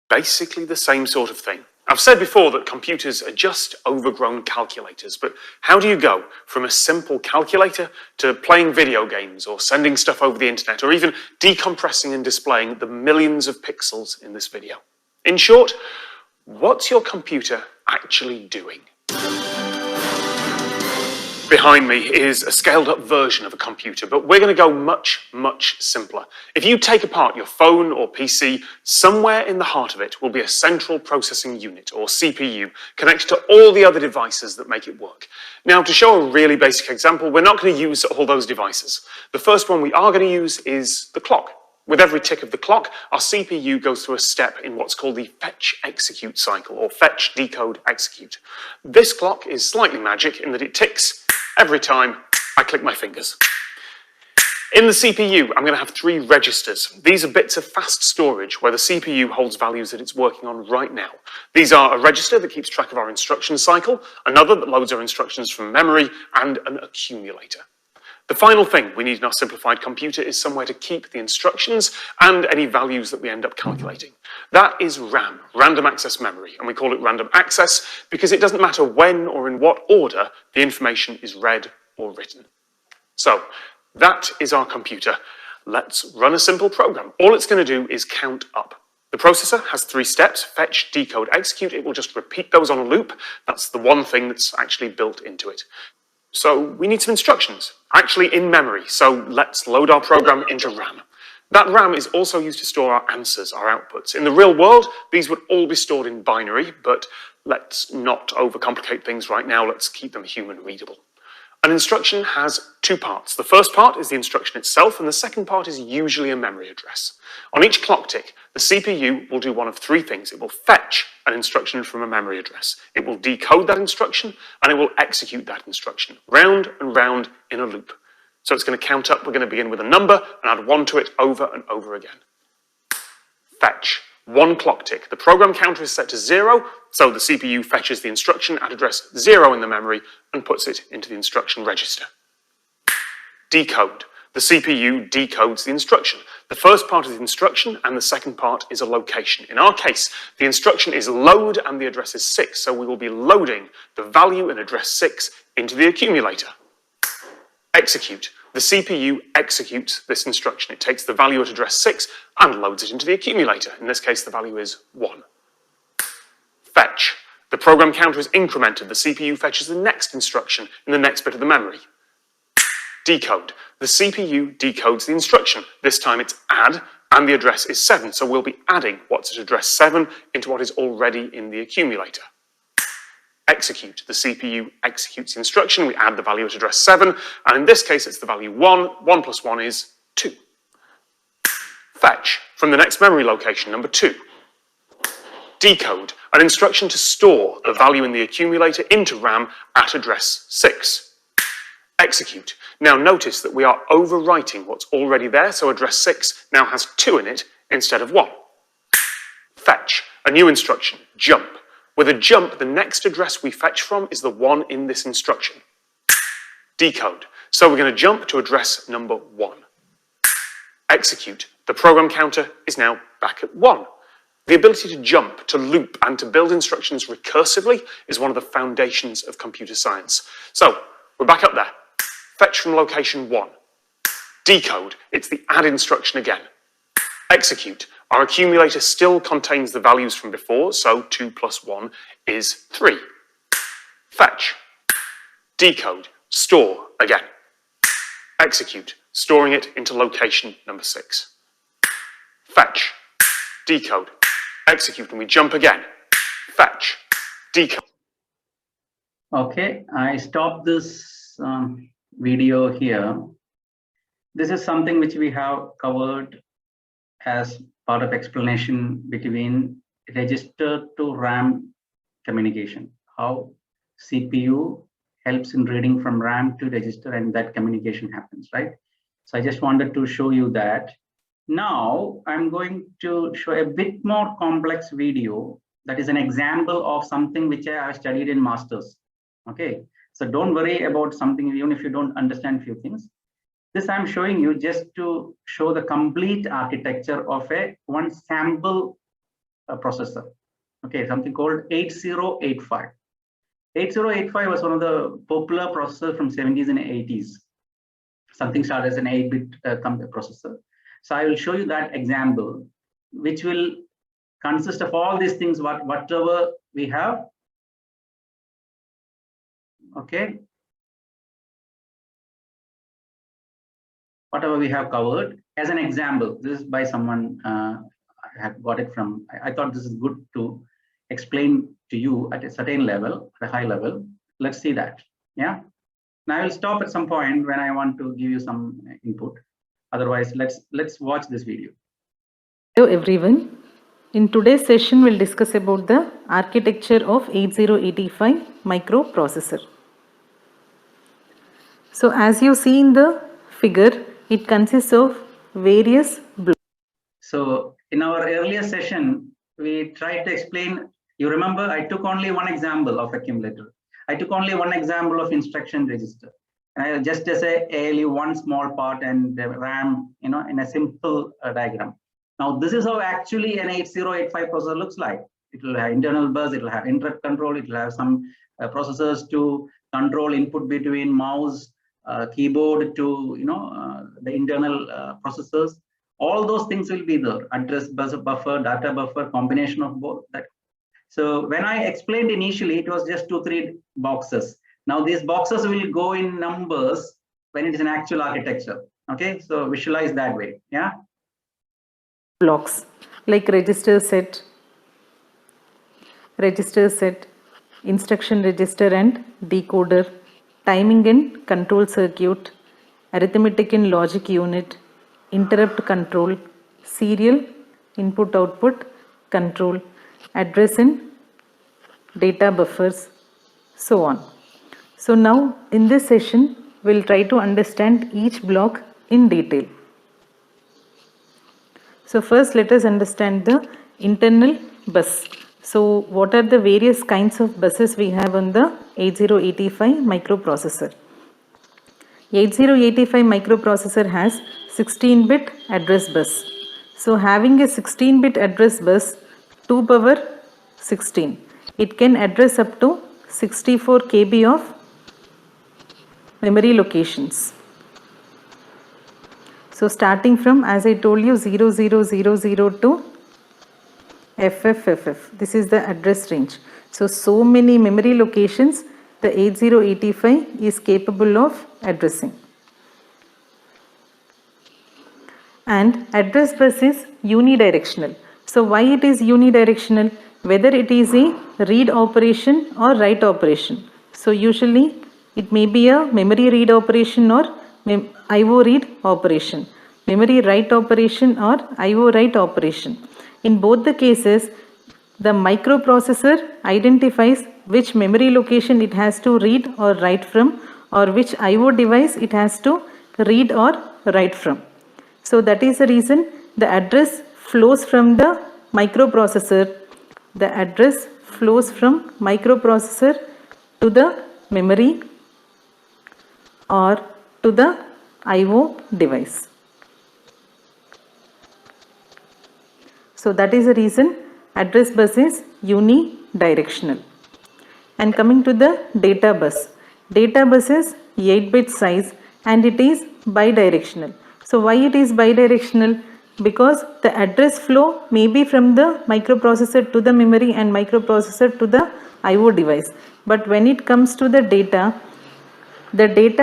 Basically the same sort of thing. I've said before that computers are just overgrown calculators, but how do you go from a simple calculator to playing video games or sending stuff over the internet or even decompressing and displaying the millions of pixels in this video? In short, what's your computer actually doing? Behind me is a scaled-up version of a computer, but we're going to go much, much simpler. If you take apart your phone or PC, somewhere in the heart of it will be a central processing unit, or CPU, connected to all the other devices that make it work. Now, to show a really basic example, we're not going to use all those devices. The first one we are going to use is the clock. With every tick of the clock, our CPU goes through a step in what's called the fetch-execute cycle, or fetch-decode-execute. This clock is slightly magic in that it ticks every time I click my fingers. In the CPU, I'm going to have 3 registers. These are bits of fast storage where the CPU holds values that it's working on right now. These are a register that keeps track of our instruction cycle, another that loads our instructions from memory, and an accumulator. The final thing we need in our simplified computer is somewhere to keep the instructions and any values that we end up calculating. That is RAM, random access memory, and we call it random access because it doesn't matter when or in what order the information is read or written. So, that is our computer. Let's run a simple program. All it's going to do is count up. The processor has 3 steps, fetch, decode, execute. It will just repeat those on a loop. That's the one thing that's actually built into it. So we need some instructions, actually in memory. So let's load our program into RAM. That RAM is also used to store our answers, our outputs. In the real world, these would all be stored in binary, but let's not overcomplicate things right now. Let's keep them human readable. An instruction has 2 parts. The first part is the instruction itself, and the second part is usually a memory address. On each clock tick, the CPU will do one of 3 things. It will fetch an instruction from a memory address. It will decode that instruction, and it will execute that instruction, round and round in a loop. So it's going to count up. We're going to begin with a number and add 1 to it over and over again. Fetch. 1 clock tick. The program counter is set to 0, so the CPU fetches the instruction at address 0 in the memory and puts it into the instruction register. Decode. The CPU decodes the instruction. The first part is the instruction and the second part is a location. In our case, the instruction is load and the address is 6, so we will be loading the value in address 6 into the accumulator. Execute. The CPU executes this instruction. It takes the value at address 6 and loads it into the accumulator. In this case, the value is 1. Fetch. The program counter is incremented. The CPU fetches the next instruction in the next bit of the memory. Decode. The CPU decodes the instruction. This time it's add, and the address is 7, so we'll be adding what's at address 7 into what is already in the accumulator. Execute. The CPU executes the instruction. We add the value at address 7, and in this case it's the value 1. 1 plus 1 is 2. Fetch. From the next memory location, number 2. Decode. An instruction to store the value in the accumulator into RAM at address 6. Execute. Now notice that we are overwriting what's already there, so address 6 now has 2 in it instead of 1. Fetch. A new instruction. Jump. With a jump, the next address we fetch from is the one in this instruction. Decode. So we're going to jump to address number 1. Execute. The program counter is now back at 1. The ability to jump, to loop, and to build instructions recursively is one of the foundations of computer science. So we're back up there. Fetch from location 1. Decode. It's the add instruction again. Execute. Our accumulator still contains the values from before, so 2 plus 1 is 3. Fetch. Decode. Store again. Execute. Storing it into location number 6. Fetch. Decode. Execute, and we jump again. Fetch. Decode. Okay, I stopped this video here. This is something which we have covered as part of explanation between register to RAM communication, how CPU helps in reading from RAM to register and that communication happens, right? So I just wanted to show you that. Now I'm going to show a bit more complex video that is an example of something which I have studied in masters. Okay, so don't worry about something even if you don't understand few things. This I'm showing you just to show the complete architecture of one sample processor. Okay, something called 8085. 8085 was one of the popular processors from 70s and 80s. Something started as an 8-bit processor. So I will show you that example, which will consist of all these things, whatever we have. Okay. Whatever we have covered as an example. This is by someone, I have got it from, I thought this is good to explain to you at a certain level, at a high level. Let's see that. Yeah. Now I will stop at some point when I want to give you some input. Otherwise, let's watch this video. Hello everyone. In today's session, we'll discuss about the architecture of 8085 microprocessor. So as you see in the figure, it consists of various blocks. So in our earlier session, we tried to explain, you remember I took only one example of accumulator. I took only one example of instruction register. Just as a ALU, one small part, and the RAM, in a simple diagram. Now this is how actually an 8085 processor looks like. It will have internal bus, it will have interrupt control, it will have some processors to control input between mouse, keyboard to the internal processors. All those things will be there. Address buffer, data buffer, combination of both. So when I explained initially, it was just 2-3 boxes. Now these boxes will go in numbers when it is an actual architecture. Okay, so visualize that way. Yeah. Blocks like register set, instruction register and decoder, timing and control circuit, arithmetic and logic unit, interrupt control, serial input output control, address and data buffers, so on. So now in this session, we'll try to understand each block in detail. So first let us understand the internal bus. So what are the various kinds of buses we have on the 8085 microprocessor? 8085 microprocessor has 16-bit address bus. So having a 16-bit address bus 2 power 16, it can address up to 64 KB of memory locations. So starting from, as I told you, 0000 to FFFF. This is the address range. So many memory locations the 8085 is capable of addressing. And address bus is unidirectional. So why it is unidirectional? Whether it is a read operation or write operation. So usually it may be a memory read operation or IO read operation, memory write operation or IO write operation. In both the cases, the microprocessor identifies which memory location it has to read or write from, or which IO device it has to read or write from. So that is the reason the address flows from the microprocessor. The address flows from microprocessor to the memory or to the IO device. So that is the reason address bus is unidirectional. And coming to the data bus. Data bus is 8-bit size and it is bidirectional. So why it is bidirectional? Because the address flow may be from the microprocessor to the memory and microprocessor to the IO device. But when it comes to the data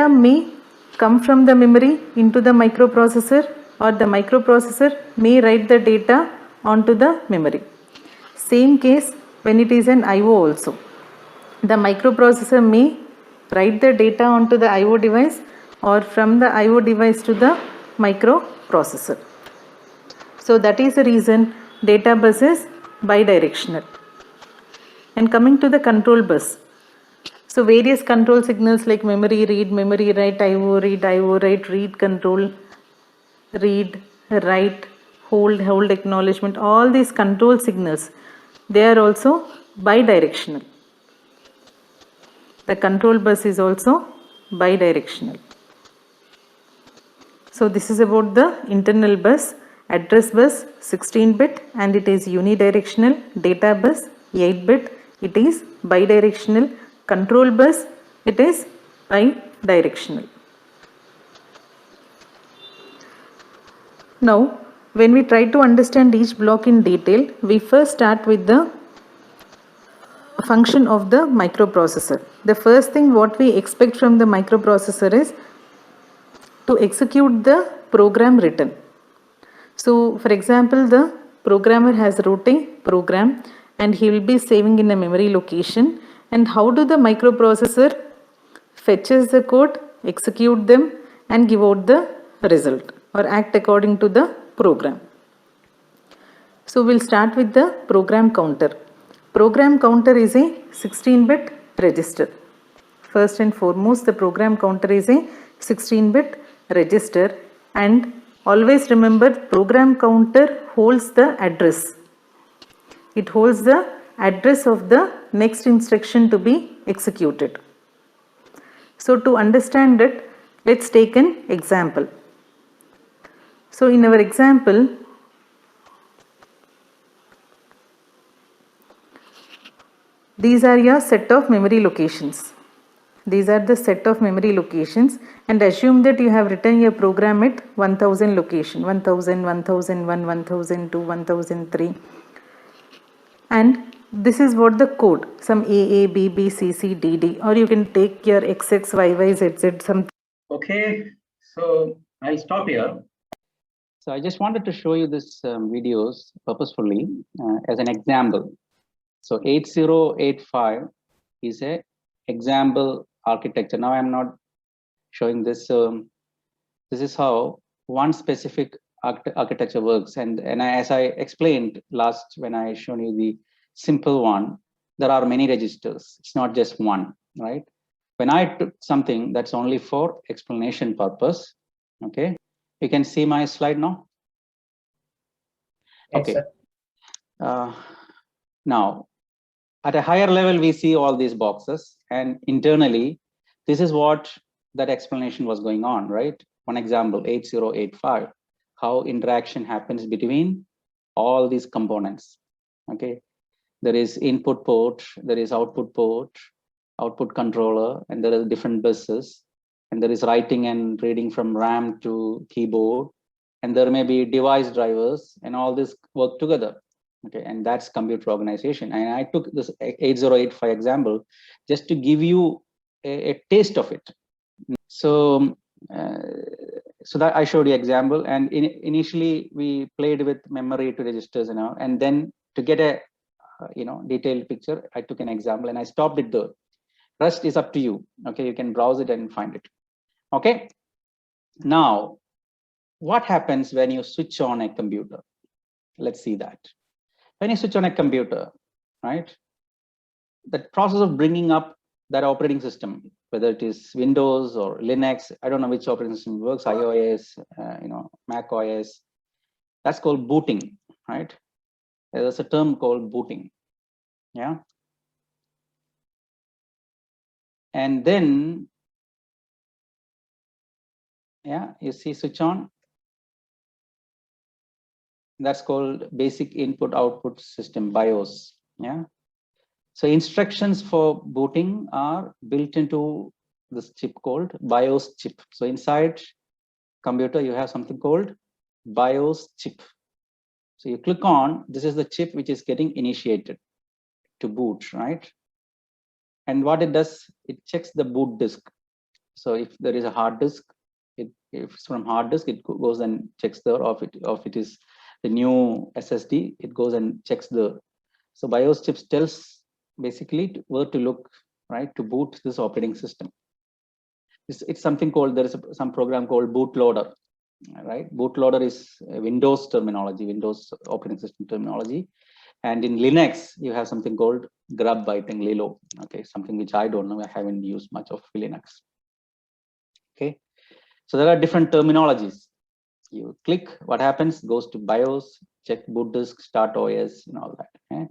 may come from the memory into the microprocessor, or the microprocessor may write the data onto the memory. Same case when it is an IO also. The microprocessor may write the data onto the IO device or from the IO device to the microprocessor. So that is the reason data bus is bidirectional. And coming to the control bus. So various control signals like memory read, memory write, IO write, read control, read, write, hold acknowledgement, all these control signals, they are also bidirectional. The control bus is also bidirectional. So this is about the internal bus. Address bus 16-bit and it is unidirectional. Data bus 8-bit, it is bidirectional. Control bus, it is bidirectional. Now, when we try to understand each block in detail, we first start with the function of the microprocessor. The first thing what we expect from the microprocessor is to execute the program written. So, for example, the programmer has wrote a program and he will be saving in a memory location. And how do the microprocessor fetches the code, execute them and give out the result or act according to the program. So, we'll start with the program counter. Program counter is a 16-bit register. First and foremost, the program counter is a 16-bit register, and always remember program counter holds the address. It holds the address of the next instruction to be executed. So, to understand it, let's take an example. So, in our example, these are your set of memory locations. These are the set of memory locations, and assume that you have written your program at 1000 location, 1000, 1001, 1002, 1003. And this is what the code, some A, B, B, C, C, D, D, or you can take your XX, YY, ZZ, something. Okay, so I stop here. So I just wanted to show you this videos purposefully as an example. So 8085 is a example architecture. Now I'm not showing this. This is how one specific architecture works. And as I explained last when I shown you the simple one, there are many registers. It's not just one, right? When I took something that's only for explanation purpose, okay, you can see my slide now. Yes, Okay. sir. Now, at a higher level, we see all these boxes, and internally, this is what that explanation was going on, right? One example, 8085, how interaction happens between all these components, okay? There is input port, there is output port, output controller, and there are different buses, and there is writing and reading from RAM to keyboard, and there may be device drivers, and all this work together. Okay, and that's computer organization. And I took this 8085 example just to give you a taste of it. So, so that I showed you example, and initially we played with memory to registers, and then to get a detailed picture, I took an example and I stopped it there. Rest is up to you. Okay, you can browse it and find it. Okay, now what happens when you switch on a computer? Let's see that. When you switch on a computer, right, the process of bringing up that operating system, whether it is Windows or Linux, I don't know which operating system works, iOS, Mac OS, that's called booting, right? There's a term called booting, yeah. And then, yeah, you see switch on. That's called basic input output system, BIOS, yeah. So instructions for booting are built into this chip called BIOS chip. So inside computer, you have something called BIOS chip. So you click on, this is the chip which is getting initiated to boot, right? And what it does, it checks the boot disk. So if there is a hard disk, if it's from hard disk, it goes and checks there, or if it is the new SSD, it goes and checks the. So BIOS chips tells basically where to look, right, to boot this operating system. It's something called, there is some program called Bootloader, right? Bootloader is a Windows terminology, Windows operating system terminology. And in Linux, you have something called grub, I think, Lilo, okay, something which I don't know, I haven't used much of Linux. Okay, so there are different terminologies. You click, what happens, goes to BIOS, check boot disk, start OS, and all that. Okay?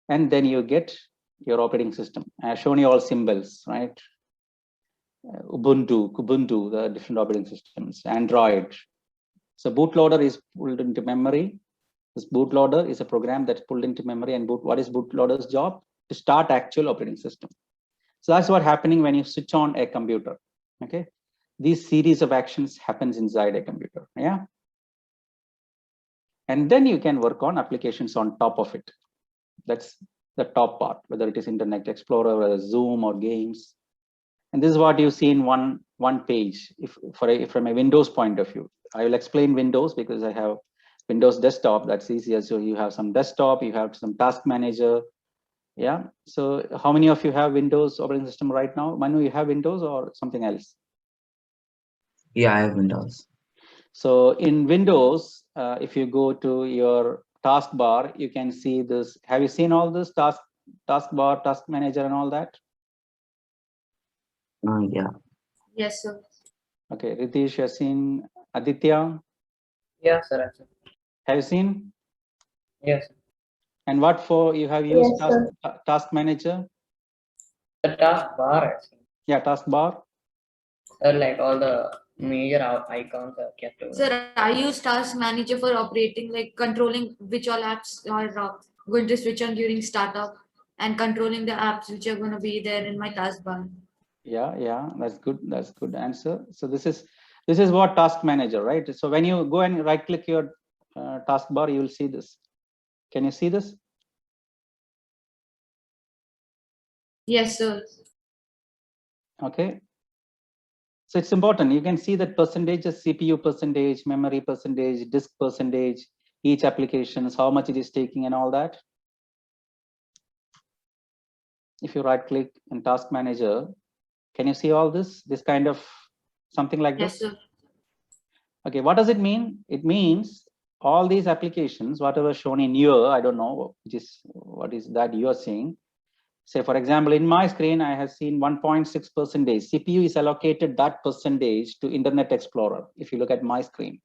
And then you get your operating system. I have shown you all symbols, right? Ubuntu, Kubuntu, the different operating systems, Android, So bootloader is pulled into memory. This bootloader is a program that's pulled into memory, and what is bootloader's job? To start actual operating system. So that's what's happening when you switch on a computer. Okay, these series of actions happens inside a computer. Yeah, and then you can work on applications on top of it. That's the top part, whether it is Internet Explorer, whether Zoom or games. And this is what you see in one page. If from a Windows point of view, I will explain Windows because I have Windows desktop. That's easier. So you have some desktop, you have some task manager. Yeah. So how many of you have Windows operating system right now? Manu, you have Windows or something else? Yeah, I have Windows. So in Windows, if you go to your taskbar, you can see this. Have you seen all this taskbar, task manager, and all that? Yeah. Yes, sir. Okay, Ritesh, you have seen. Aditya, Yeah, sir. have you seen? Yes. And what for you have used Yes, sir. task manager? The task bar, actually. Yeah, taskbar. Like all the major icons are kept over. Sir, I use Task Manager for operating, like controlling which all apps are going to switch on during startup and controlling the apps which are going to be there in my taskbar. Yeah, that's good. That's good answer. So this is what task manager, right? So when you go and right click your taskbar, you will see this. Can you see this? Yes, sir. Okay. So it's important. You can see that percentages, CPU percentage, memory percentage, disk percentage, each applications, how much it is taking and all that. If you right click in task manager, can you see all this kind of something like Yes, this? sir. Okay, what does it mean? It means all these applications, whatever shown in here, I don't know what is that you are seeing. Say, for example, in my screen, I have seen 1.6%. CPU is allocated that percentage to Internet Explorer. If you look at my screen,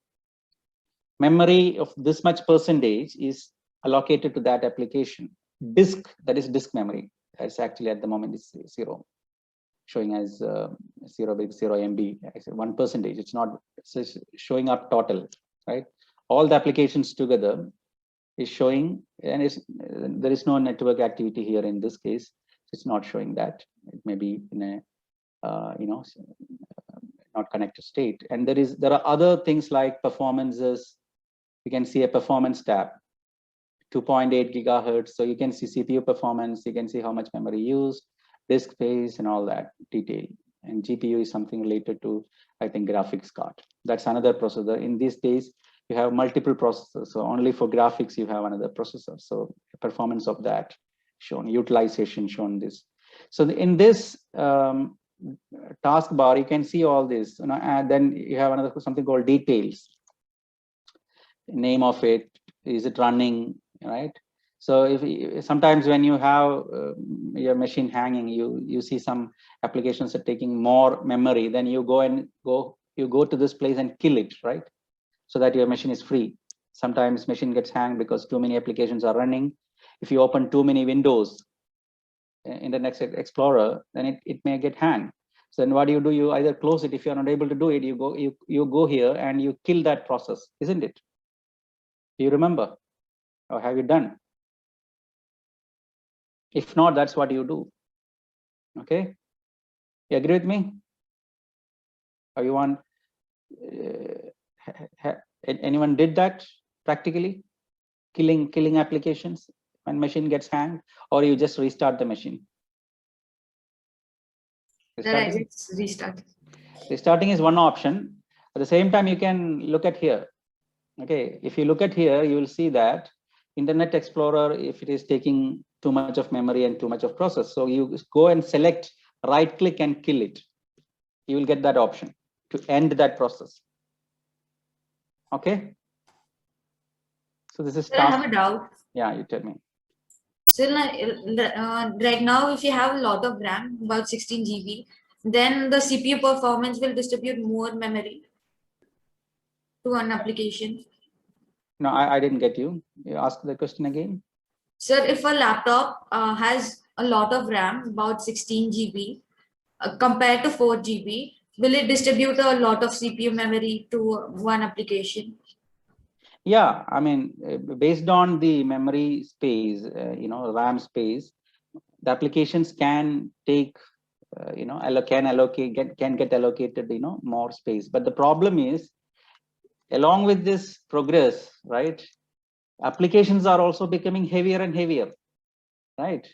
memory of this much percentage is allocated to that application. Disk, that is disk memory, that's actually at the moment is 0, showing as 0.0 MB, 1%. It's not showing up total, right? All the applications together is showing, and there is no network activity here in this case. It's not showing that. It may be in a not connected state. And there are other things like performances. You can see a performance tab, 2.8 gigahertz. So you can see CPU performance. You can see how much memory used, disk space, and all that detail. And GPU is something related to, I think, graphics card. That's another processor. In these days, you have multiple processors. So only for graphics, you have another processor. So performance of that shown, utilization shown this. So in this taskbar, you can see all this. And then you have another something called details. Name of it, is it running, right? So if sometimes when you have your machine hanging, you see some applications are taking more memory, then you go to this place and kill it, right? So that your machine is free. Sometimes machine gets hanged because too many applications are running. If you open too many windows in the Internet Explorer, then it may get hanged. So then what do? You either close it. If you're not able to do it, you go here and you kill that process, isn't it? Do you remember? Or have you done? If not, that's what you do. Okay? You agree with me? Or you want anyone did that practically? Killing applications when machine gets hanged, or you just restart the machine? It's restart. Restarting is one option. At the same time, you can look at here. Okay, if you look at here, you will see that Internet Explorer, if it is taking too much of memory and too much of process, so you go and select, right click and kill it. You will get that option to end that process. Okay. So this is Sir, I have a doubt. Yeah, you tell me. So right now, if you have a lot of RAM, about 16 GB, then the CPU performance will distribute more memory to one application. No, I didn't get you. You ask the question again. Sir, if a laptop has a lot of RAM, about 16 GB, compared to 4 GB, Will it distribute a lot of CPU memory to one application? Yeah, I mean, based on the memory space, RAM space, the applications can take, can get allocated, more space. But the problem is, along with this progress, right, applications are also becoming heavier and heavier, right?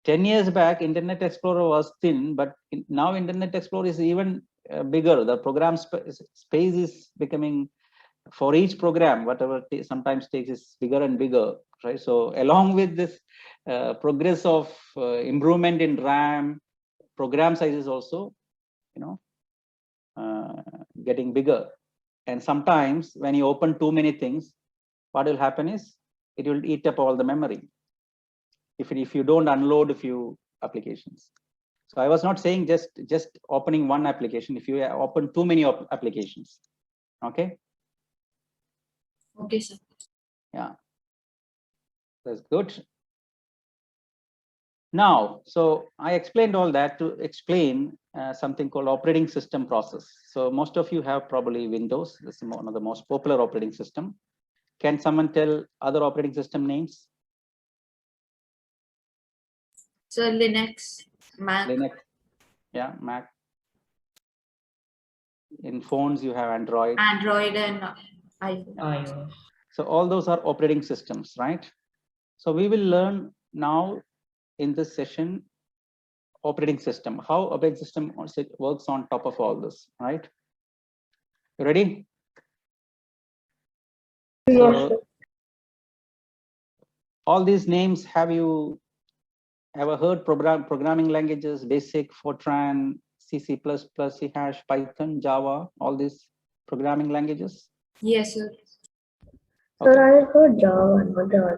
10 years back, Internet Explorer was thin, but now Internet Explorer is even bigger. The program space is becoming, for each program, whatever sometimes takes, is bigger and bigger, right? So along with this progress of improvement in RAM, program size is also, getting bigger. And sometimes when you open too many things, what will happen is it will eat up all the memory if you don't unload a few applications. So I was not saying just opening one application. If you open too many applications, okay. Okay, sir. Yeah, that's good. Now, so I explained all that to explain something called operating system process. So most of you have probably Windows. This is one of the most popular operating system. Can someone tell other operating system names? So Linux, Mac. Linux, yeah, Mac. In phones, you have Android. Android and iPhone. iOS. So all those are operating systems, right? So we will learn now in this session operating system, how operating system works on top of all this, right? You ready? So, all these names, have you ever heard programming languages? Basic, Fortran, C++, C#, Python, Java, all these programming languages? Yes, sir. Okay. Sir, I heard Java, not Java.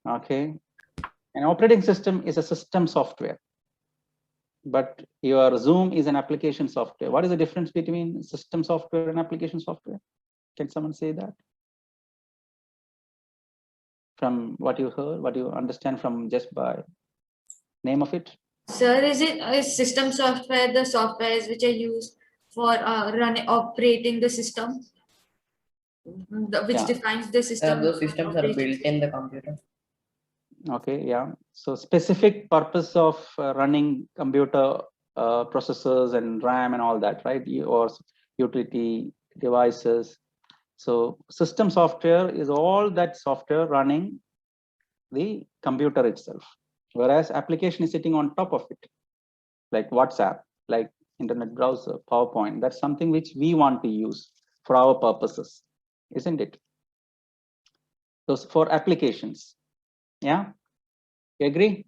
Okay. An operating system is a system software, but your Zoom is an application software. What is the difference between system software and application software? Can someone say that? From what you heard, what you understand from just by name of it? Sir, is it system software the softwares which are used for operating the system? Which defines the system. Those systems are built in the computer. Okay, yeah. So specific purpose of running computer processors and RAM and all that, right? Or utility devices. So system software is all that software running the computer itself, whereas application is sitting on top of it, like WhatsApp, like internet browser, PowerPoint. That's something which we want to use for our purposes, isn't it? Those for applications. Yeah, you agree?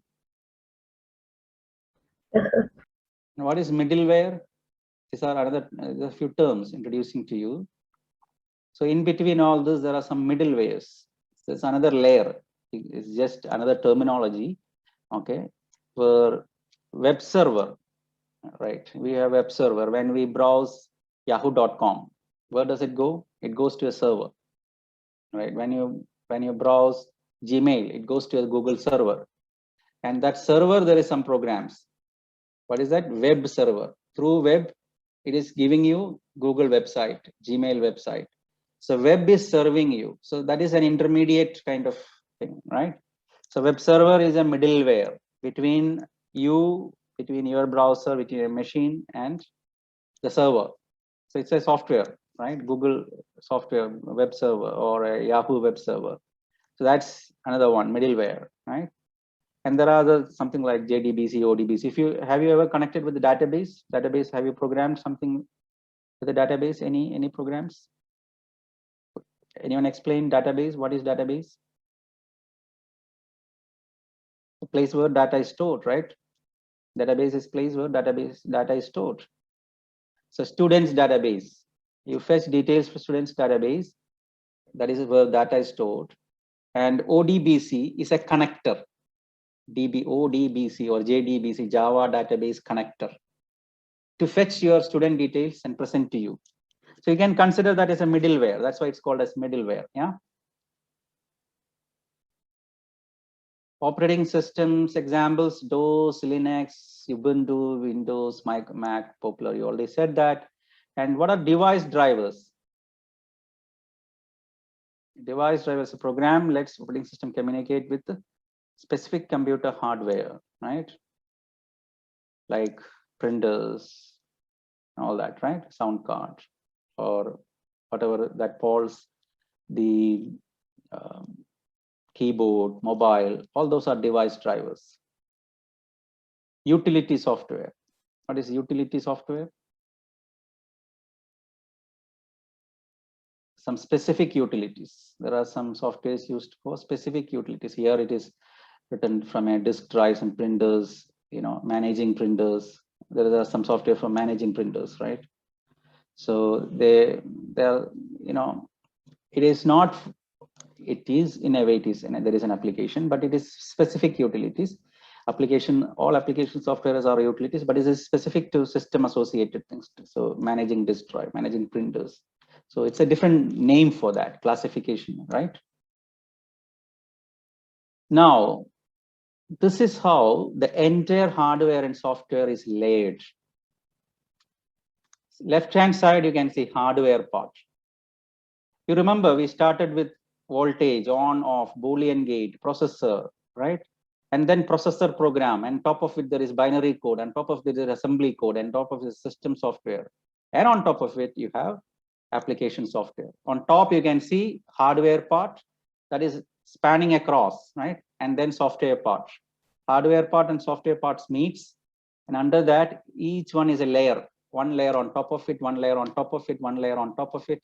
What is middleware? These are another a few terms introducing to you. So in between all this, there are some middlewares. There's another layer. It's just another terminology. Okay, for web server, right? We have web server. When we browse yahoo.com, where does it go? It goes to a server, right? When you browse Gmail, it goes to a Google server, and that server there is some programs. What is that? Web server. Through web, it is giving you Google website, Gmail website. So web is serving you. So that is an intermediate kind of thing, right? So web server is a middleware between you, between your browser, between your machine and the server. So it's a software, right? Google software web server or a Yahoo web server. So that's another one, middleware, right? And there are something like Jdbc, Odbc. Have you ever connected with the database? Have you programmed something with the database? Any programs? Anyone explain database? What is database? The place where data is stored, right? Database is place where data is stored. So students database, you fetch details for students database. That is where data is stored. And ODBC is a connector. ODBC or Jdbc, Java database connector, to fetch your student details and present to you. So you can consider that as a middleware. That's why it's called as middleware. Yeah. operating systems examples: DOS, Linux, Ubuntu, Windows, Mac, Popular. You already said that. And what are device drivers? Device driver is a program lets operating system communicate with the specific computer hardware, right? Like printers, all that, right? Sound card or whatever that falls, the keyboard, mobile, all those are device drivers. Utility software. What is utility software? Some specific utilities. There are some softwares used for specific utilities. Here it is written from a disk drives and printers, managing printers. There are some software for managing printers, right? So it is not, it is in a way, there is an application, but it is specific utilities. All application softwares are utilities, but it is specific to system associated things. So managing disk drive, managing printers. So it's a different name for that classification, right? Now, this is how the entire hardware and software is layered. Left-hand side, you can see hardware part. You remember we started with voltage, on, off, Boolean gate, processor, right? And then processor program, and top of it there is binary code, and top of it there is assembly code, and top of it is system software. And on top of it, you have application software. On top, you can see hardware part that is spanning across, right? And then software part. Hardware part and software parts meets, and under that, each one is a layer. One layer on top of it, one layer on top of it, one layer on top of it.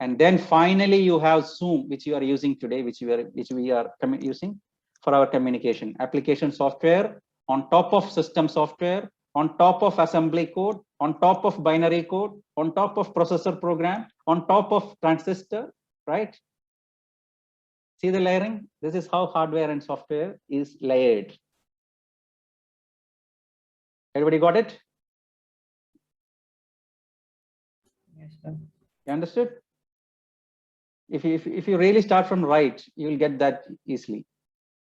And then finally, you have Zoom, which you are using today, which we are using for our communication. Application software on top of system software, on top of assembly code, on top of binary code, on top of processor program, on top of transistor, right? See the layering? This is how hardware and software is layered. Everybody got it? Yes, sir. You understood? If you really start from right, you will get that easily,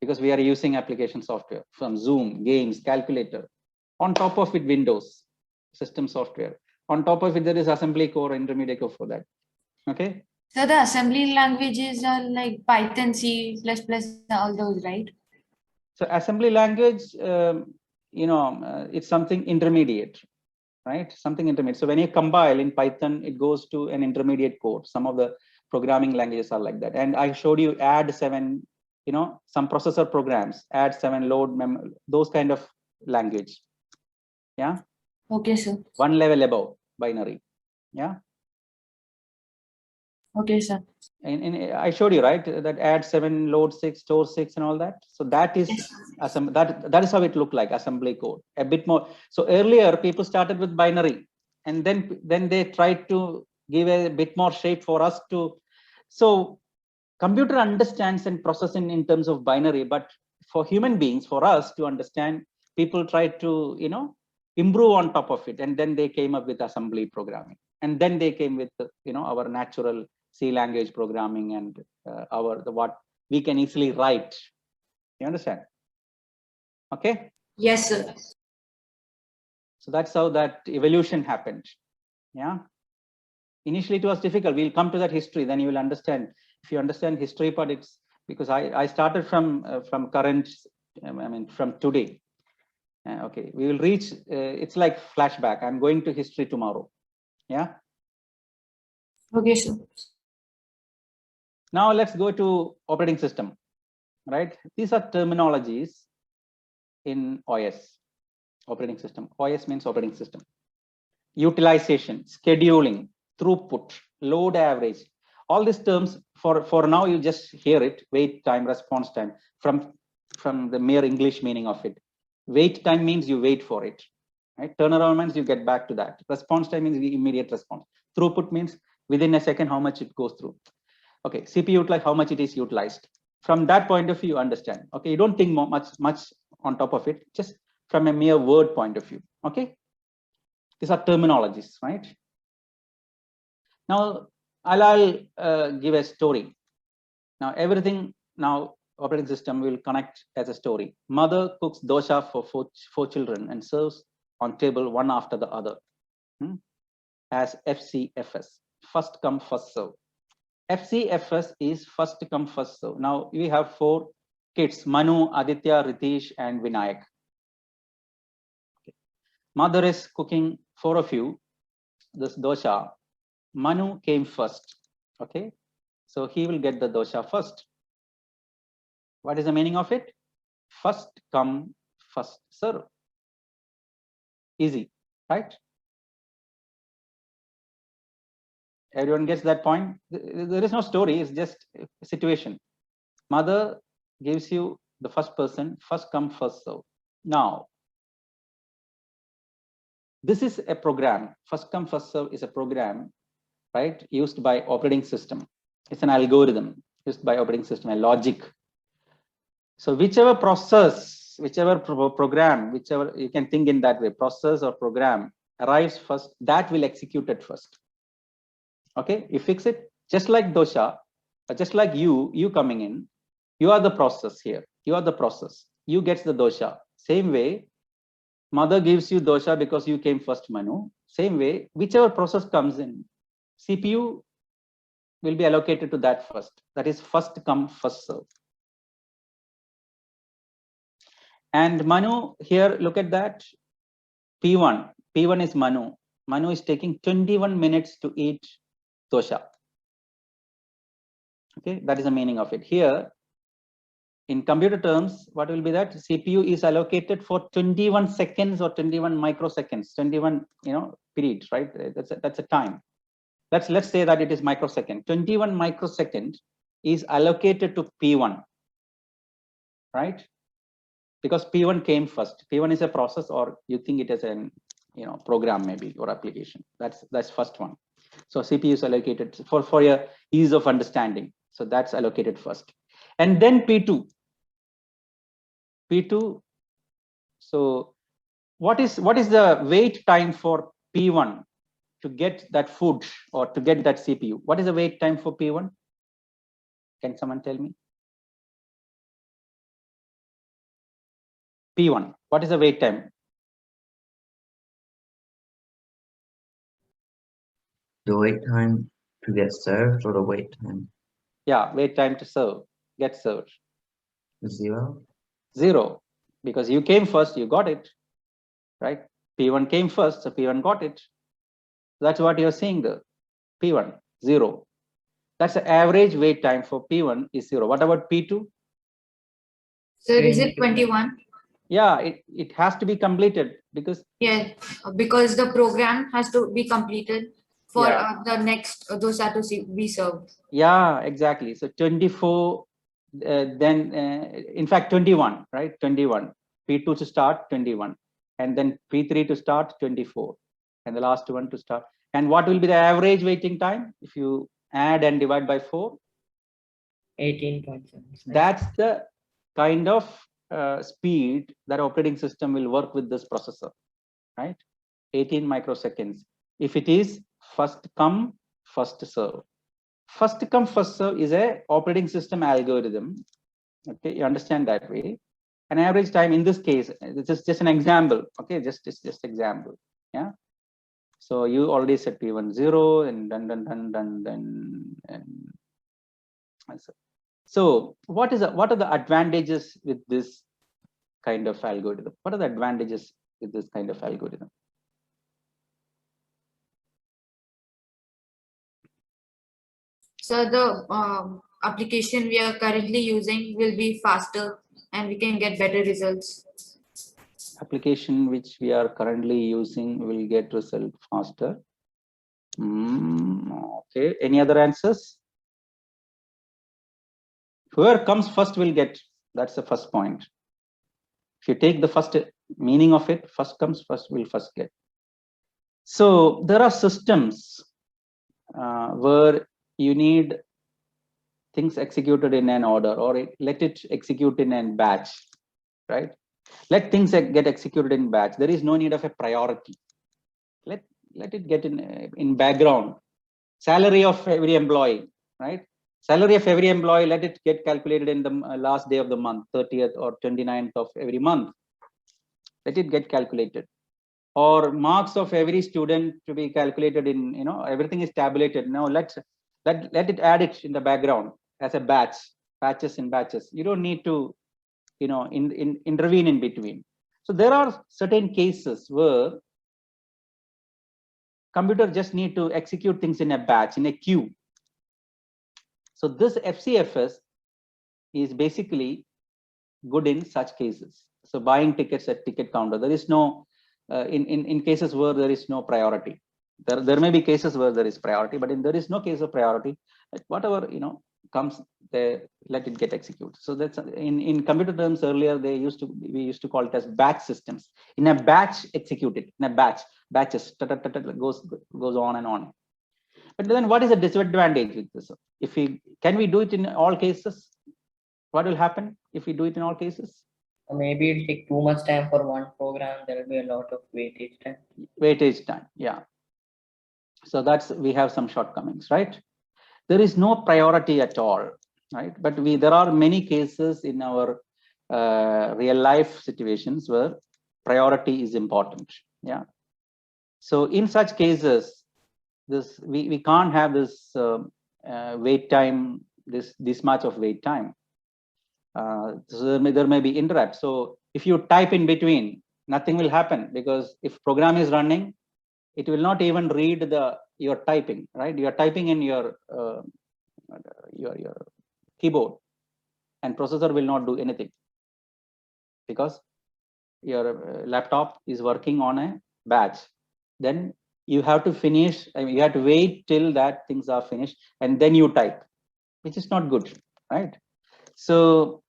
because we are using application software from Zoom, games, calculator. On top of it, Windows, system software. On top of it, there is assembly core, intermediate core for that. Okay. So the assembly languages are like Python, C++, all those, right? So assembly language, it's something intermediate, right? Something intermediate. So when you compile in Python, it goes to an intermediate code. Some of the programming languages are like that. And I showed you add 7, some processor programs, add 7, load memory, those kind of language. Yeah. Okay, sir. One level above binary. Yeah. Okay, sir. And I showed you, right, that add 7, load 6, store 6, and all that. So that is that is how it looked like, assembly code. A bit more. So earlier people started with binary, and then they tried to give a bit more shape for us to. So computer understands and processing in terms of binary, but for human beings, for us to understand, people tried to improve on top of it, and then they came up with assembly programming, and then they came with our natural C language programming and what we can easily write. You understand? Okay. Yes, sir. So that's how that evolution happened. Yeah. Initially, it was difficult. We'll come to that history, then you will understand. If you understand history part, it's because I started from current, from today. Okay, we will reach. It's like flashback. I'm going to history tomorrow. Yeah. Okay, sir. Now let's go to operating system. Right. These are terminologies in OS. Operating system. OS means operating system. Utilization, scheduling, throughput, load average. All these terms, for now, you just hear it. Wait time, response time, from the mere English meaning of it. Wait time means you wait for it. Right? Turnaround means you get back to that. Response time means the immediate response. Throughput means within a second how much it goes through. Okay, CPU utilize, how much it is utilized. From that point of view, you understand. Okay, you don't think much on top of it, just from a mere word point of view. Okay, these are terminologies, right? Now I'll give a story. Now everything, now operating system will connect as a story. Mother cooks dosha for four children and serves on table one after the other, as FCFS, first come, first serve. FCFS is first come, first serve. Now we have 4 kids, Manu, Aditya, Ritesh, and Vinayak. Okay. Mother is cooking 4 of you this dosha. Manu came first. Okay, so he will get the dosha first. What is the meaning of it? First come, first serve. Easy, right? Everyone gets that point? There is no story, it's just a situation. Mother gives you the first person, first come, first serve. Now, this is a program. First come, first serve is a program, right? Used by operating system. It's an algorithm used by operating system, a logic. So whichever process, whichever program, whichever you can think in that way, process or program arrives first, that will execute it first. Okay, you fix it just like dosha, just like you coming in, you are the process here. You are the process. You get the dosha. Same way, mother gives you dosha because you came first, Manu. Same way, whichever process comes in, CPU will be allocated to that first. That is first come, first serve. And Manu here, look at that. P1 is Manu. Manu is taking 21 minutes to eat dosha. Okay, that is the meaning of it. Here, in computer terms, what will be that? CPU is allocated for 21 seconds or 21 microseconds, 21 periods, right? That's a time. Let's say that it is microsecond. 21 microsecond is allocated to P1, right? Because P1 came first. P1 is a process, or you think it is an program maybe, or application. That's first one. So CPU is allocated for your ease of understanding. So that's allocated first. And then P2. So what is the wait time for P1 to get that food or to get that CPU? What is the wait time for P1? Can someone tell me? P1, what is the wait time? The wait time to get served, or the wait time? Yeah, wait time to serve, get served. 0. 0, because you came first, you got it, right? P1 came first, so P1 got it. That's what you're seeing there. P1, 0. That's the average wait time for P1 is 0. What about P2? So is it 21? Yeah, it has to be completed because because the program has to be completed for the next dosa to be served. Yeah, exactly. So 24, then in fact 21, right? 21. P2 to start 21, and then P3 to start 24, and the last one to start. And what will be the average waiting time if you add and divide by 4? 18.7. That's the kind of speed that operating system will work with this processor, right? 18 microseconds. If it is first come, first serve. First come, first serve is a operating system algorithm. Okay, you understand that way. An average time in this case, this is just an example. Okay, just example. Yeah. So you already set P1 0 and done. So what are the advantages with this kind of algorithm? What are the advantages with this kind of algorithm? So the application we are currently using will be faster and we can get better results. Application which we are currently using will get result faster. Okay, any other answers? Whoever comes first will get. That's the first point. If you take the first meaning of it, first comes first will first get. So there are systems where you need things executed in an order, or let it execute in a batch, right? Let things get executed in batch. There is no need of a priority. Let it get in background. Salary of every employee, right? Salary of every employee, let it get calculated in the last day of the month, 30th or 29th of every month. Let it get calculated. Or marks of every student to be calculated in, everything is tabulated. Now let it add it in the background as a batch, batches and batches. You don't need to, intervene in between. So there are certain cases where computer just need to execute things in a batch, in a queue. So this FCFS is basically good in such cases. So buying tickets at ticket counter, there is no, in cases where there is no priority. There may be cases where there is priority, but there is no case of priority, whatever, comes there, let it get executed. So that's in computer terms. Earlier we used to call it as batch systems. In a batch, executed in a batch, batches goes on and on. But then what is the disadvantage with this? Can we do it in all cases? What will happen if we do it in all cases? Maybe it'll take too much time for one program. There will be a lot of weightage time. Weightage time, yeah. So we have some shortcomings, right? There is no priority at all, right? But there are many cases in our real life situations where priority is important, yeah. So in such cases, we can't have this wait time, this much of wait time. So there may be interrupts. So if you type in between, nothing will happen, because if program is running, it will not even read your typing, right? You are typing in your keyboard, and processor will not do anything, because your laptop is working on a batch. Then you have to finish, you have to wait till that things are finished, and then you type, which is not good, right? So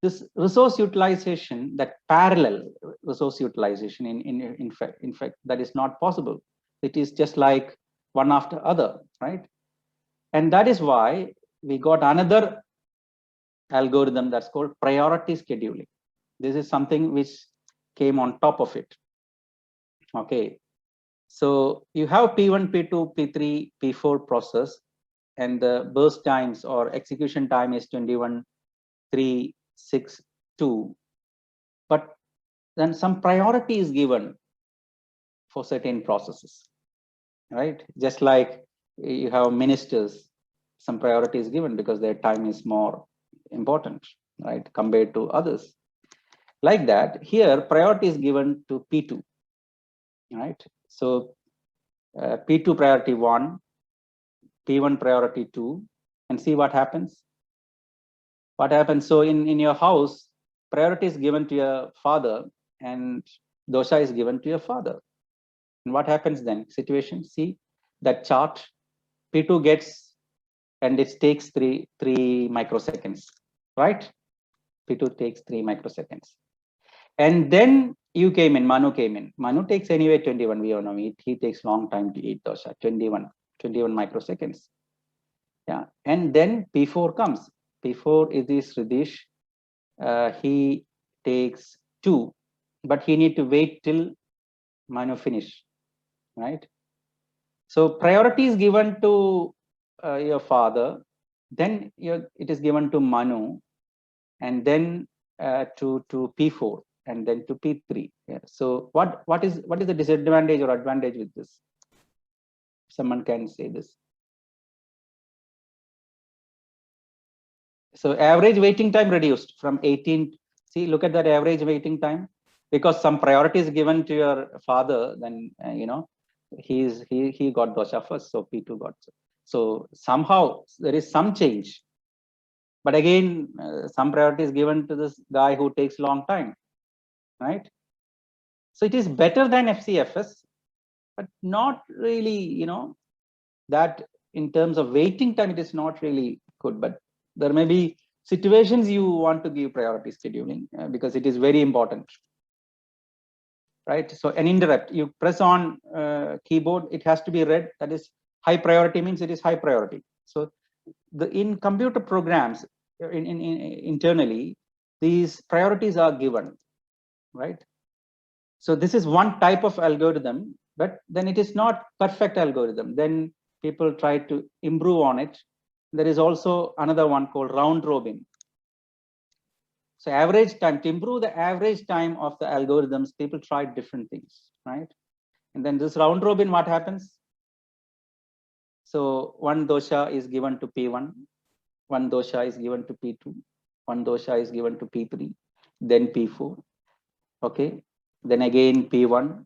this resource utilization, that parallel resource utilization, in fact, that is not possible. It is just like one after other, right? And that is why we got another algorithm that's called priority scheduling. This is something which came on top of it. Okay, so you have P1, P2, P3, P4 process, and the burst times or execution time is 21, 3, 6, 2. But then some priority is given for certain processes, right? Just like you have ministers, some priority is given because their time is more important, right, compared to others. Like that, here priority is given to P2, right? So P2 priority 1, P1 priority 2, and see what happens. What happens? So in your house, priority is given to your father, and dosha is given to your father. And what happens then? Situation, see that chart. P2 gets, and it takes 3 microseconds, right? P2 takes 3 microseconds. And then you came in, Manu came in. Manu takes anyway 21, we all know it. He takes long time to eat dosha, 21 microseconds. Yeah, and then P4 comes. P4 is this Ridish. He takes 2, but he need to wait till Manu finish, right? So priority is given to your father, then it is given to Manu, and then to P4, and then to P3. Yeah. So what is the disadvantage or advantage with this? Someone can say this. So average waiting time reduced from 18. See, look at that average waiting time, because some priority is given to your father. Then he got dosha first, so P2 got. So somehow there is some change, but again some priority is given to this guy who takes long time, right? So it is better than FCFS, but not really, that in terms of waiting time, it is not really good. But there may be situations you want to give priority scheduling because it is very important, right? So an interrupt, you press on keyboard, it has to be read. That is high priority, means it is high priority. So in computer programs, internally, these priorities are given, right? So this is one type of algorithm, but then it is not perfect algorithm. Then people try to improve on it. there is also another one called round robin. So average time, to improve the average time of the algorithms, people try different things, right? And then this round robin, what happens? So one dosha is given to P1, one dosha is given to P2, one dosha is given to P3, then P4, okay? Then again P1,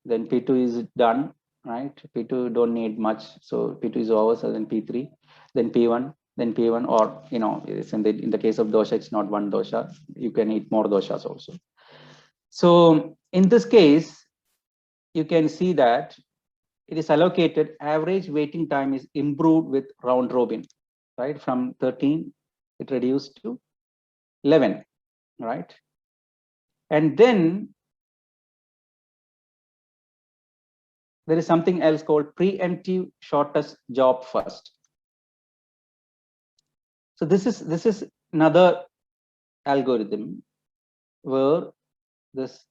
then P2 is done, right? P2 don't need much, so P2 is over, so then P3, then P1, then P1, or it's in the case of dosha, it's not one dosha. You can eat more doshas also. So in this case, you can see that it is allocated. Average waiting time is improved with round robin, right? From 13, it reduced to 11, right? And then there is something else called preemptive shortest job first. So this is another algorithm where this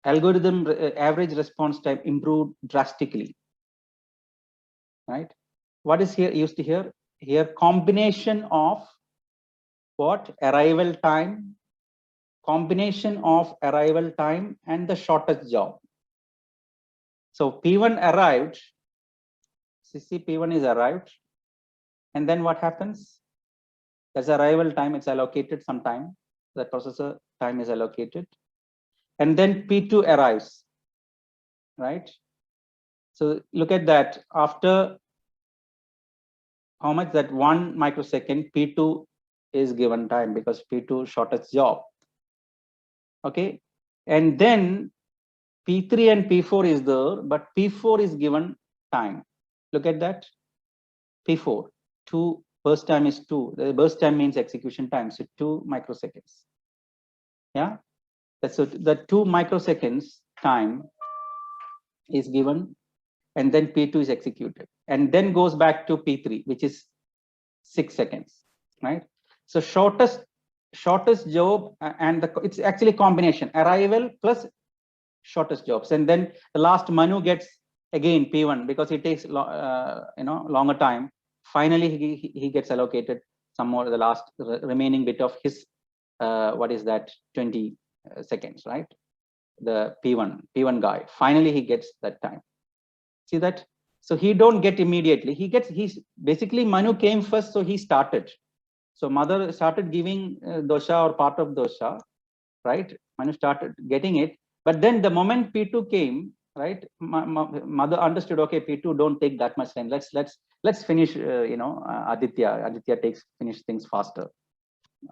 algorithm average response time improved drastically, right? What is here used to here? Here combination of what? Arrival time, combination of arrival time and the shortest job. So P1 arrived, see P1 is arrived, and then what happens? There's arrival time, it's allocated some time, the processor time is allocated, and then P2 arrives, right? So look at that, after how much? That 1 microsecond, P2 is given time because P2 shortest job, okay? And then P3 and P4 is there, but P4 is given time. Look at that, P4, 2 burst time is 2. The burst time means execution time, so 2 microseconds. Yeah, that's so the 2 microseconds time is given, and then P2 is executed, and then goes back to P3, which is 6 seconds, right? So shortest job, and it's actually combination arrival plus shortest jobs, and then the last Manu gets again P1 because it takes longer time. Finally he gets allocated some more, the last remaining bit of his what is that, 20 seconds, right? The P1 guy, finally he gets that time. See that? So he don't get immediately, he's basically Manu came first, so he started. So mother started giving dosha or part of dosha, right? Manu started getting it, but then the moment P2 came, right, mother understood, okay, P2 don't take that much time, let's finish Aditya finish things faster.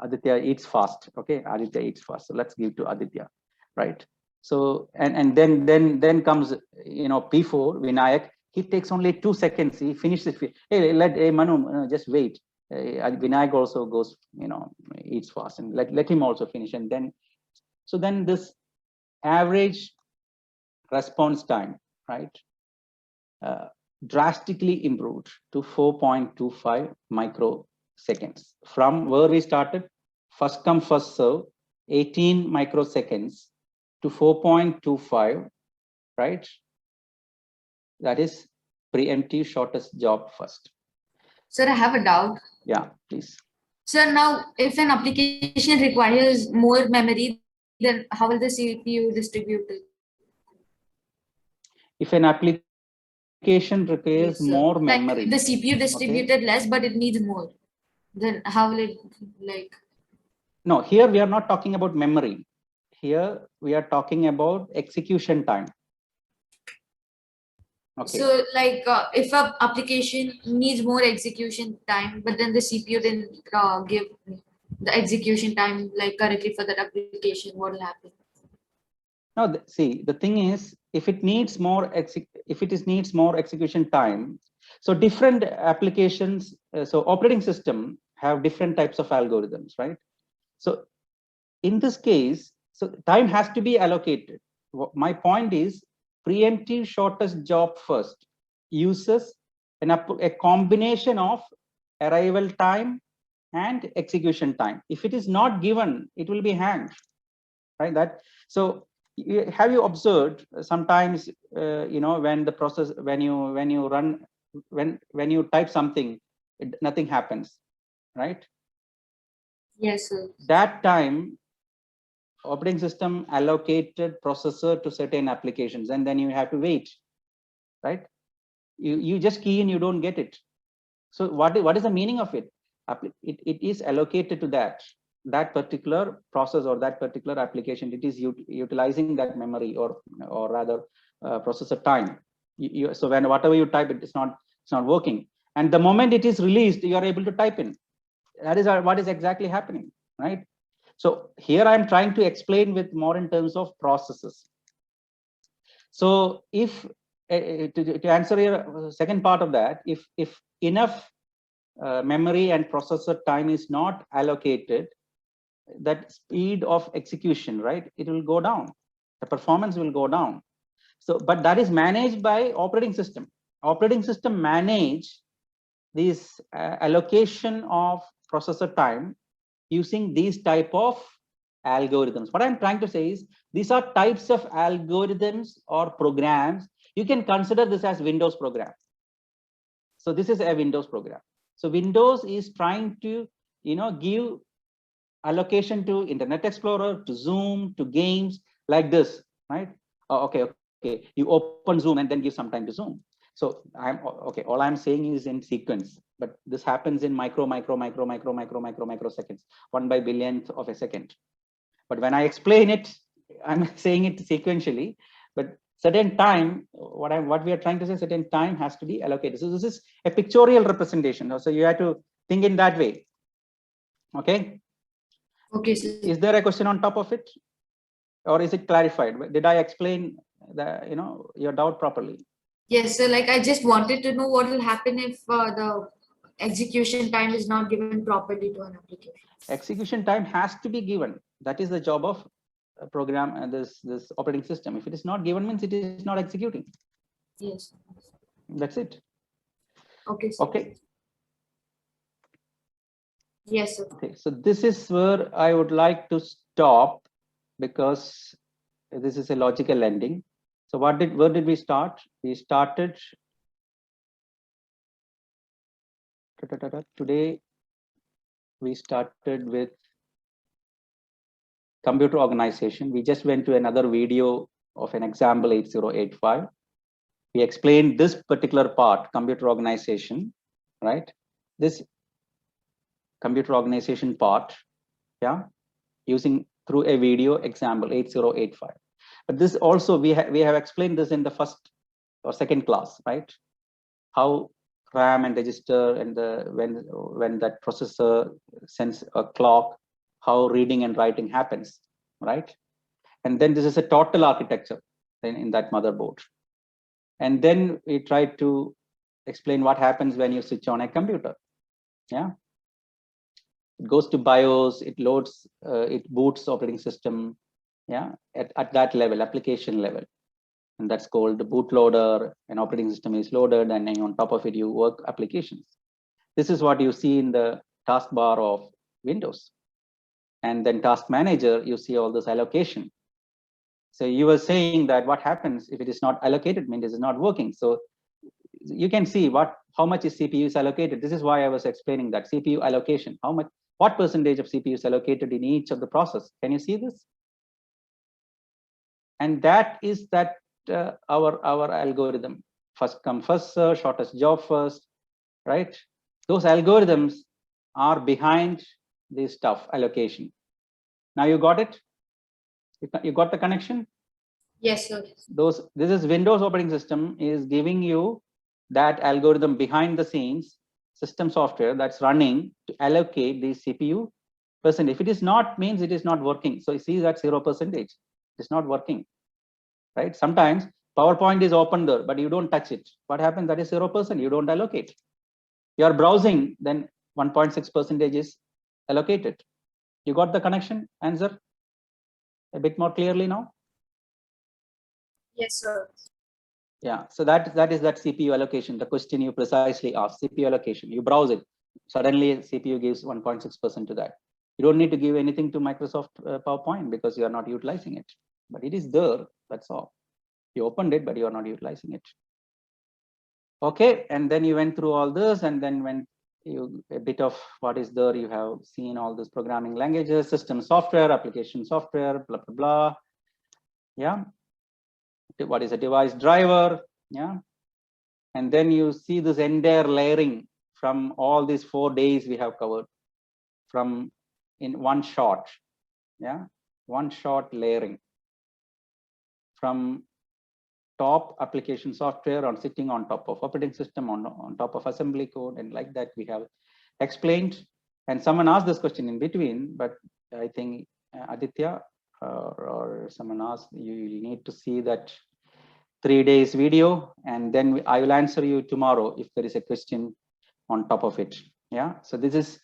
Aditya eats fast, okay, Aditya eats fast, so let's give to Aditya, right? So and then comes P4 Vinayak, he takes only 2 seconds, he finishes. Hey Manu, just wait. Vinayak also goes, eats fast, and let him also finish, and then so then this average response time, right, drastically improved to 4.25 microseconds from where we started, first come first serve, 18 microseconds to 4.25, right? That is preemptive shortest job first. Sir, I have a doubt. Yeah, please. Sir, now if an application requires more memory, then how will the CPU distribute it? If an application requires Yes, sir. more Like memory, the CPU distributed okay, less, but it needs more, then how will it like? No, here we are not talking about memory. Here we are talking about execution time. Okay. So like if an application needs more execution time, but then the CPU didn't give the execution time like correctly for that application, what will happen? Now, see, the thing is, if it needs more execution time, so different applications, so operating system have different types of algorithms, right? So in this case, so time has to be allocated. My point is, preemptive shortest job first uses a combination of arrival time and execution time. If it is not given, it will be hanged, right? So have you observed sometimes when the process, when you run when you type something, nothing happens, right? Yes, sir. That time, operating system allocated processor to certain applications, and then you have to wait, right? You just key in, you don't get it. So what is the meaning of it? It is allocated to that particular process or that particular application. It is utilizing that memory or rather processor time. So when whatever you type, it's not working. And the moment it is released, you are able to type in. That is what is exactly happening, right? So here I'm trying to explain with more in terms of processes. So if to answer your second part of that, if enough memory and processor time is not allocated, that speed of execution, right, it will go down. The performance will go down. So, but that is managed by operating system. Operating system manage this allocation of processor time using these type of algorithms. What I'm trying to say is these are types of algorithms or programs. You can consider this as Windows program. So this is a Windows program. So Windows is trying to, give allocation to Internet Explorer, to Zoom, to games like this, right? Oh, okay. You open Zoom and then give some time to Zoom. So all I'm saying is in sequence, but this happens in microseconds, 1 by billionth of a second. But when I explain it, I'm saying it sequentially, but certain time, what we are trying to say, certain time has to be allocated. So this is a pictorial representation. So you have to think in that way. Okay. Okay, sir. Is there a question on top of it, or is it clarified? Did I explain your doubt properly? Yes, sir. Like I just wanted to know what will happen if the execution time is not given properly to an application. Execution time has to be given. That is the job of a program and this operating system. If it is not given, means it is not executing. Yes. That's it. Okay, sir. Okay. Yes, sir. Okay, so this is where I would like to stop because this is a logical ending. So where did we start? We started today. We started with computer organization. We just went to another video of an example 8085. We explained this particular part, computer organization, right? This computer organization part, yeah, using through a video example 8085. But this also we have explained this in the first or second class, right? How RAM and register and when that processor sends a clock, how reading and writing happens, right? And then this is a total architecture in that motherboard. And then we try to explain what happens when you switch on a computer. Yeah, it goes to BIOS, it loads, it boots operating system. Yeah, at that level, application level, and that's called the bootloader. An operating system is loaded, and then on top of it, you work applications. This is what you see in the taskbar of Windows, and then Task Manager. You see all this allocation. So you were saying that what happens if it is not allocated, means it is not working. So you can see how much is CPU is allocated. This is why I was explaining that CPU allocation. What percentage of CPU is allocated in each of the process? Can you see this? And that is our algorithm. First come first serve, shortest job first, right? Those algorithms are behind this stuff allocation. Now you got it? You got the connection? Yes, sir. This is Windows operating system is giving you that algorithm behind the scenes system software that's running to allocate the CPU percent. If it is not, means it is not working. So you see that 0%. It's not working, right? Sometimes PowerPoint is open there, but you don't touch it. What happens? That is 0%. You don't allocate. You are browsing, then 1.6% is allocated. You got the connection? Answer a bit more clearly now? Yes, sir. Yeah, so that is that CPU allocation, the question you precisely asked, CPU allocation. You browse it, suddenly CPU gives 1.6% to that. You don't need to give anything to Microsoft PowerPoint because you are not utilizing it, but it is there, that's all. You opened it, but you are not utilizing it. Okay, and then you went through all this, and then when you a bit of what is there, you have seen all these programming languages, system software, application software, blah blah blah. Yeah, what is a device driver? Yeah, and then you see this entire layering from all these 4 days we have covered from in one shot. Yeah, one shot layering from top application software on sitting on top of operating system on top of assembly code, and like that we have explained. And someone asked this question in between, but I think Aditya or someone asked, you need to see that 3 days video, and then I will answer you tomorrow if there is a question on top of it. Yeah, so this is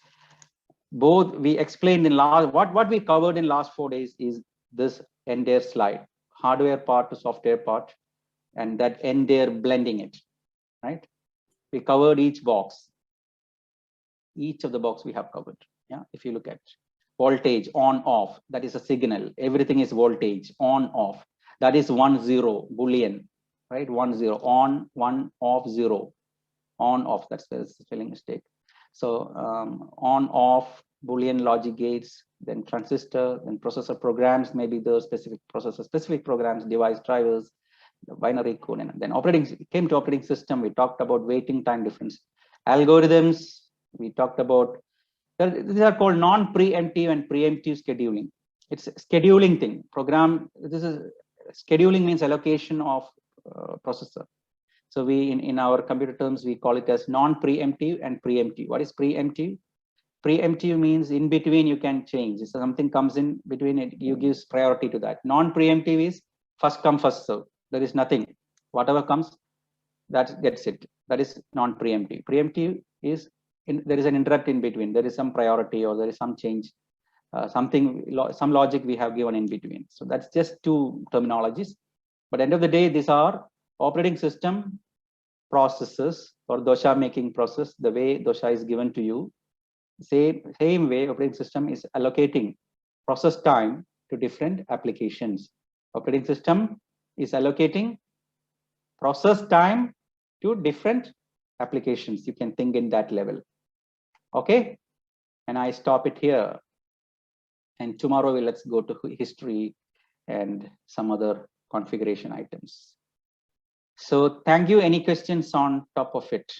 both we explained in last what we covered in last 4 days is this entire slide, hardware part to software part, and that entire blending it, right? We covered each box, each of the box we have covered. Yeah, if you look at voltage on off, that is a signal, everything is voltage on off, that is 1 0 boolean, right? 1 0 on 1 off 0 on off, that's the spelling mistake. So on off boolean logic gates, then transistor, then processor programs, maybe the specific processor specific programs, device drivers, the binary code, and then came to operating system. We talked about waiting time difference, algorithms. We talked about, these are called non-preemptive and preemptive scheduling. It's a scheduling thing. Program, this is scheduling means allocation of processor. So we in our computer terms, we call it as non-preemptive and preemptive. What is preemptive? Preemptive means in between you can change. So something comes in between it, you gives priority to that. Non-preemptive is first come, first serve. There is nothing. Whatever comes, that gets it. That is non-preemptive. Preemptive is there is an interrupt in between. There is some priority or there is some change, some logic we have given in between. So that's just two terminologies. But end of the day, these are operating system processes or dosha making process. The way dosha is given to you, same way operating system is allocating process time to different applications. Operating system is allocating process time to different applications. You can think in that level. Okay, and I stop it here. And tomorrow let's go to history and some other configuration items. So thank you. Any questions on top of it?